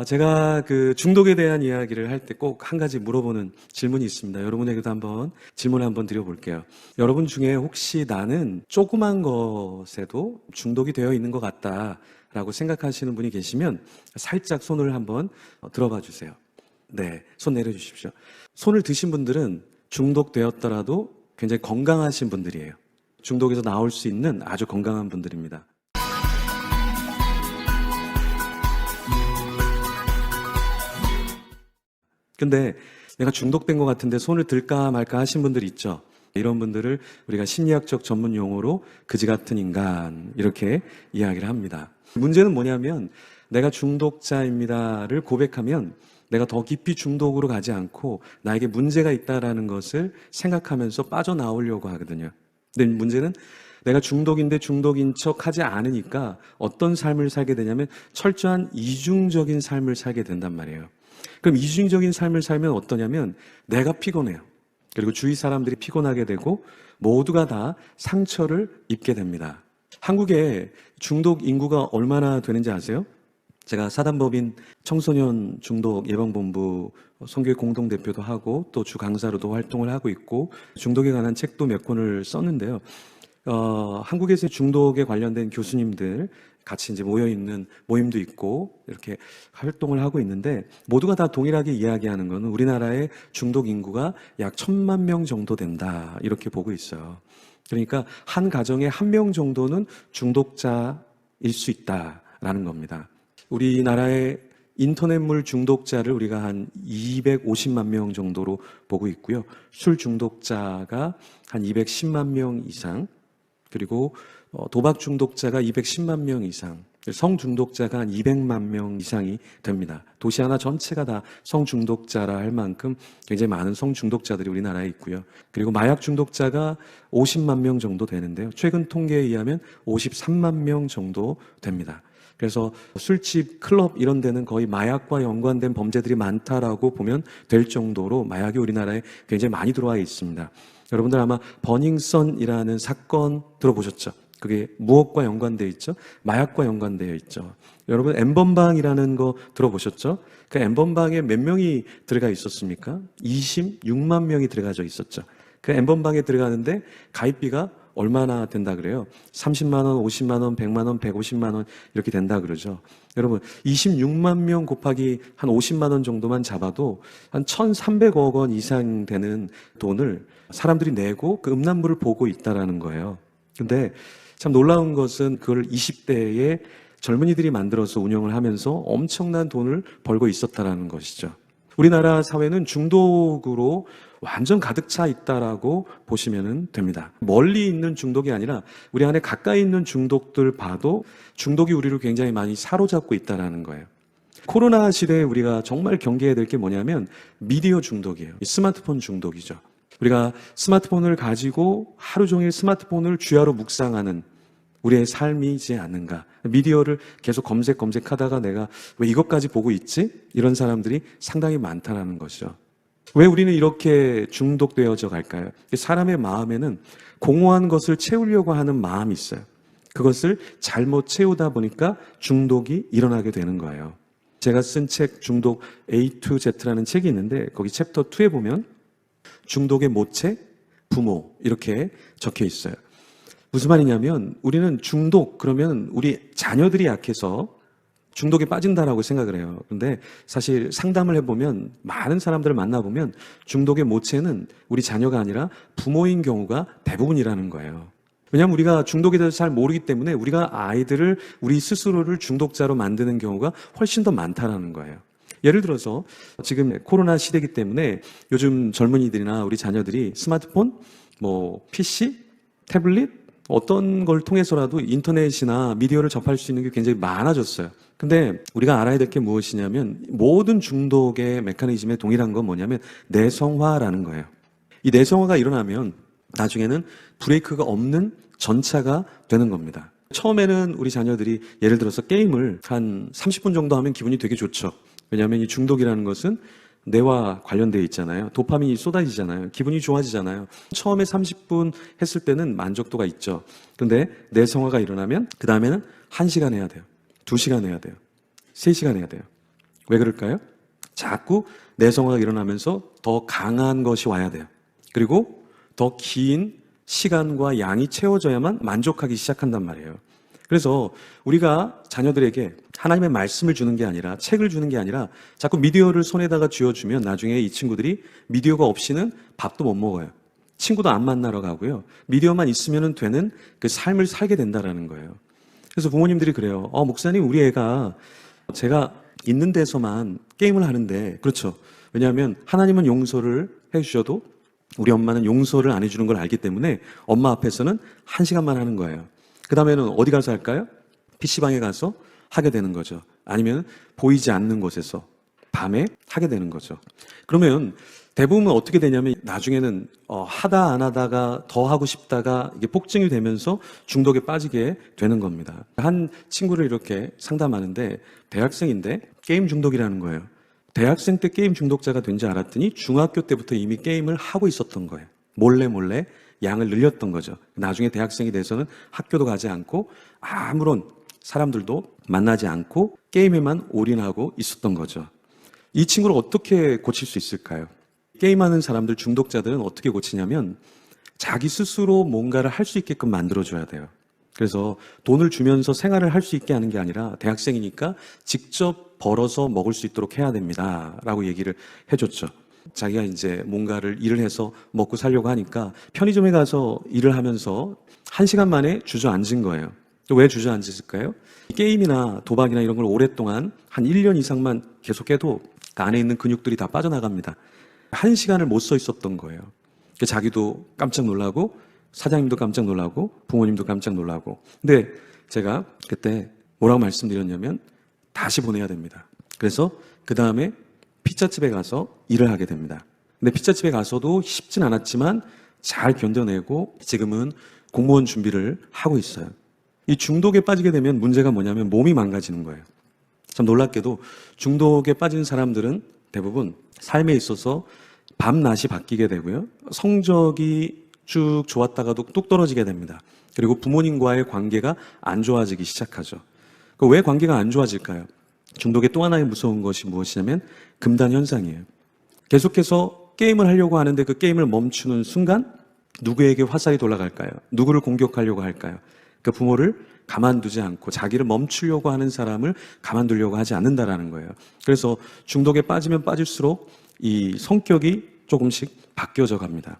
제가 그 중독에 대한 이야기를 할 때 꼭 한 가지 물어보는 질문이 있습니다. 여러분에게도 한번 질문을 한번 드려볼게요. 여러분 중에 혹시 나는 조그만 것에도 중독이 되어 있는 것 같다라고 생각하시는 분이 계시면 살짝 손을 한번 들어봐 주세요. 네, 손 내려주십시오. 손을 드신 분들은 중독되었더라도 굉장히 건강하신 분들이에요. 중독에서 나올 수 있는 아주 건강한 분들입니다. 근데 내가 중독된 것 같은데 손을 들까 말까 하신 분들 있죠. 이런 분들을 우리가 심리학적 전문 용어로 그지 같은 인간 이렇게 이야기를 합니다. 문제는 뭐냐면 내가 중독자입니다를 고백하면 내가 더 깊이 중독으로 가지 않고 나에게 문제가 있다라는 것을 생각하면서 빠져나오려고 하거든요. 근데 문제는 내가 중독인데 중독인 척 하지 않으니까 어떤 삶을 살게 되냐면 철저한 이중적인 삶을 살게 된단 말이에요. 그럼 이중적인 삶을 살면 어떠냐면 내가 피곤해요. 그리고 주위 사람들이 피곤하게 되고 모두가 다 상처를 입게 됩니다. 한국에 중독 인구가 얼마나 되는지 아세요? 제가 사단법인 청소년 중독 예방본부 선교회 공동대표도 하고 또 주 강사로도 활동을 하고 있고 중독에 관한 책도 몇 권을 썼는데요. 한국에서 중독에 관련된 교수님들 같이 이제 모여있는 모임도 있고 이렇게 활동을 하고 있는데 모두가 다 동일하게 이야기하는 것은 우리나라의 중독 인구가 약 1,000만 명 정도 된다 이렇게 보고 있어요. 그러니까 한 가정에 1명 정도는 중독자일 수 있다라는 겁니다. 우리나라의 인터넷물 중독자를 우리가 한 250만 명 정도로 보고 있고요. 술 중독자가 한 210만 명 이상, 그리고 도박 중독자가 210만 명 이상, 성 중독자가 한 200만 명 이상이 됩니다. 도시 하나 전체가 다 성 중독자라 할 만큼 굉장히 많은 성 중독자들이 우리나라에 있고요. 그리고 마약 중독자가 50만 명 정도 되는데요. 최근 통계에 의하면 53만 명 정도 됩니다. 그래서 술집, 클럽 이런 데는 거의 마약과 연관된 범죄들이 많다라고 보면 될 정도로 마약이 우리나라에 굉장히 많이 들어와 있습니다. 여러분들 아마 버닝썬이라는 사건 들어보셨죠? 그게 무엇과 연관되어 있죠? 마약과 연관되어 있죠. 여러분 엠번방이라는 거 들어보셨죠? 그 엠번방에 몇 명이 들어가 있었습니까? 26만 명이 들어가져 있었죠. 그 엠번방에 들어가는데 가입비가 얼마나 된다 그래요? 30만 원, 50만 원, 100만 원, 150만 원 이렇게 된다 그러죠. 여러분 26만 명 곱하기 한 50만 원 정도만 잡아도 한 1,300억 원 이상 되는 돈을 사람들이 내고 그 음란물을 보고 있다라는 거예요. 근데 참 놀라운 것은 그걸 20대의 젊은이들이 만들어서 운영을 하면서 엄청난 돈을 벌고 있었다라는 것이죠. 우리나라 사회는 중독으로 완전 가득 차 있다라고 보시면 됩니다. 멀리 있는 중독이 아니라 우리 안에 가까이 있는 중독들 봐도 중독이 우리를 굉장히 많이 사로잡고 있다라는 거예요. 코로나 시대에 우리가 정말 경계해야 될 게 뭐냐면 미디어 중독이에요. 스마트폰 중독이죠. 우리가 스마트폰을 가지고 하루 종일 스마트폰을 주야로 묵상하는 우리의 삶이지 않는가. 미디어를 계속 검색하다가 내가 왜 이것까지 보고 있지? 이런 사람들이 상당히 많다는 것이죠. 왜 우리는 이렇게 중독되어져 갈까요? 사람의 마음에는 공허한 것을 채우려고 하는 마음이 있어요. 그것을 잘못 채우다 보니까 중독이 일어나게 되는 거예요. 제가 쓴 책 중독 A to Z라는 책이 있는데 거기 챕터 2에 보면 중독의 모체, 부모 이렇게 적혀 있어요. 무슨 말이냐면 우리는 중독 그러면 우리 자녀들이 약해서 중독에 빠진다라고 생각을 해요. 그런데 사실 상담을 해보면 많은 사람들을 만나보면 중독의 모체는 우리 자녀가 아니라 부모인 경우가 대부분이라는 거예요. 왜냐하면 우리가 중독에 대해서 잘 모르기 때문에 우리가 아이들을 우리 스스로를 중독자로 만드는 경우가 훨씬 더 많다라는 거예요. 예를 들어서 지금 코로나 시대이기 때문에 요즘 젊은이들이나 우리 자녀들이 스마트폰, PC, 태블릿 어떤 걸 통해서라도 인터넷이나 미디어를 접할 수 있는 게 굉장히 많아졌어요. 근데 우리가 알아야 될 게 무엇이냐면 모든 중독의 메커니즘에 동일한 건 뭐냐면 내성화라는 거예요. 이 내성화가 일어나면 나중에는 브레이크가 없는 전차가 되는 겁니다. 처음에는 우리 자녀들이 예를 들어서 게임을 한 30분 정도 하면 기분이 되게 좋죠. 왜냐하면 이 중독이라는 것은 뇌와 관련되어 있잖아요. 도파민이 쏟아지잖아요. 기분이 좋아지잖아요. 처음에 30분 했을 때는 만족도가 있죠. 그런데 내성화가 일어나면 그 다음에는 1시간 해야 돼요. 2시간 해야 돼요. 3시간 해야 돼요. 왜 그럴까요? 자꾸 내성화가 일어나면서 더 강한 것이 와야 돼요. 그리고 더 긴 시간과 양이 채워져야만 만족하기 시작한단 말이에요. 그래서 우리가 자녀들에게 하나님의 말씀을 주는 게 아니라, 책을 주는 게 아니라 자꾸 미디어를 손에다가 쥐어주면 나중에 이 친구들이 미디어가 없이는 밥도 못 먹어요. 친구도 안 만나러 가고요. 미디어만 있으면 되는 그 삶을 살게 된다라는 거예요. 그래서 부모님들이 그래요. 목사님, 우리 애가 제가 있는 데서만 게임을 하는데, 그렇죠. 왜냐하면 하나님은 용서를 해주셔도 우리 엄마는 용서를 안 해주는 걸 알기 때문에 엄마 앞에서는 1시간만 하는 거예요. 그 다음에는 어디 가서 할까요? PC방에 가서 하게 되는 거죠. 아니면 보이지 않는 곳에서 밤에 하게 되는 거죠. 그러면 대부분 어떻게 되냐면 나중에는 하다 안 하다가 더 하고 싶다가 이게 폭증이 되면서 중독에 빠지게 되는 겁니다. 한 친구를 이렇게 상담하는데 대학생인데 게임 중독이라는 거예요. 대학생 때 게임 중독자가 된 줄 알았더니 중학교 때부터 이미 게임을 하고 있었던 거예요. 몰래 양을 늘렸던 거죠. 나중에 대학생이 돼서는 학교도 가지 않고 아무런 사람들도 만나지 않고 게임에만 올인하고 있었던 거죠. 이 친구를 어떻게 고칠 수 있을까요? 게임하는 사람들, 중독자들은 어떻게 고치냐면 자기 스스로 뭔가를 할 수 있게끔 만들어줘야 돼요. 그래서 돈을 주면서 생활을 할 수 있게 하는 게 아니라 대학생이니까 직접 벌어서 먹을 수 있도록 해야 됩니다 라고 얘기를 해줬죠. 자기가 이제 뭔가를 일을 해서 먹고 살려고 하니까 편의점에 가서 일을 하면서 1시간 만에 주저앉은 거예요. 왜 주저앉았을까요? 게임이나 도박이나 이런 걸 오랫동안 한 1년 이상만 계속해도 그 안에 있는 근육들이 다 빠져나갑니다. 1시간을 못 서 있었던 거예요. 자기도 깜짝 놀라고 사장님도 깜짝 놀라고 부모님도 깜짝 놀라고. 근데 제가 그때 뭐라고 말씀드렸냐면 다시 보내야 됩니다. 그래서 그 다음에 피자집에 가서 일을 하게 됩니다. 근데 피자집에 가서도 쉽진 않았지만 잘 견뎌내고 지금은 공무원 준비를 하고 있어요. 이 중독에 빠지게 되면 문제가 뭐냐면 몸이 망가지는 거예요. 참 놀랍게도 중독에 빠진 사람들은 대부분 삶에 있어서 밤낮이 바뀌게 되고요. 성적이 쭉 좋았다가도 뚝 떨어지게 됩니다. 그리고 부모님과의 관계가 안 좋아지기 시작하죠. 왜 관계가 안 좋아질까요? 중독의 또 하나의 무서운 것이 무엇이냐면 금단 현상이에요. 계속해서 게임을 하려고 하는데 그 게임을 멈추는 순간 누구에게 화살이 돌아갈까요? 누구를 공격하려고 할까요? 그 부모를 가만두지 않고 자기를 멈추려고 하는 사람을 가만두려고 하지 않는다라는 거예요. 그래서 중독에 빠지면 빠질수록 이 성격이 조금씩 바뀌어져 갑니다.